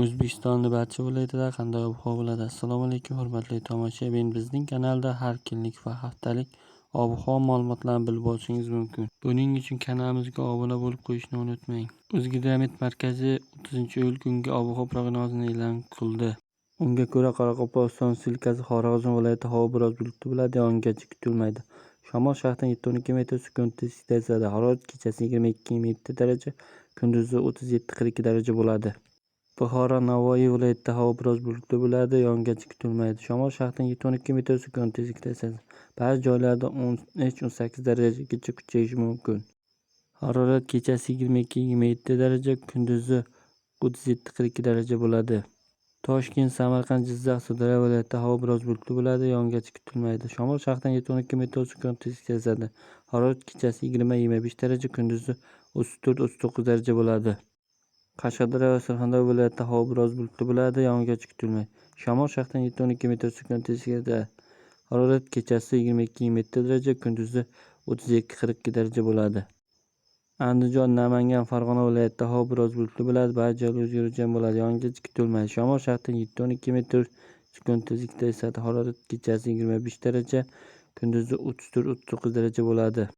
O'zbekistonning barcha viloyatida qanday ob-havo bo'ladi? Assalomu alaykum hurmatli tomoshabin. Bizning kanalda har kunlik va haftalik ob-havo ma'lumotlarini bilib olishingiz mumkin. Buning uchun kanalimizga obuna bo'lib qo'yishni unutmang. O'zgidromet markazi 30-iyul kungi ob-havo prognozini e'lon qildi. Unga ko'ra, Qoraqalpog'iston Respublikasi Xorazm viloyati havo biroz bulutli bo'ladi, yog'ingarchilik kutilmaydi. Shamol shahardan 7-12 metr/sekund tezlikda esadi. Harorat kechasi 22-27 daraja, kunduzi 37-42 daraja bo'ladi. Buxoro, Navoiy viloyatida havo biroz bulutli bo'ladi, yog'ingarchilik kutilmaydi. Shamol shahardan 7-12 metr/sekund tezlikda esadi. Ba'zi joylarda 13-18 darajagacha kuchayishi mumkin. Harorat kechasi 22-27 daraja, kunduzi 37-42 daraja bo'ladi. Toshkent, Samarqand, Jizzax, Sirdaryo viloyatida havo biroz bulutli bo'ladi, yog'ingarchilik kutilmaydi. Shamol shahardan 7-12 metr/sekund tezlikda esadi. Harorat kechasi 20-25 daraja, kunduzi 34-39 daraja bo'ladi. Qashqadaryo va Surxondaryo viloyatida havo biroz bulutli bo'ladi, yog'ingarchilik kutilmaydi. Shamol shahardan 7-12 metr/sekund tezlikda esadi. Harorat kechasi 22-27 daraja, kunduzi 32-42 daraja bo'ladi. Andijon, Namangan, Farg'ona viloyatida havo biroz bulutli bo'ladi, ba'zi joylarda o'zgaruvchan bo'ladi, yog'ingarchilik kutilmaydi. Shamol shahardan 7-12 metr/sekund tezlikda esadi. Harorat kechasi 25 daraja, kunduzi 34-39 daraja bo'ladi.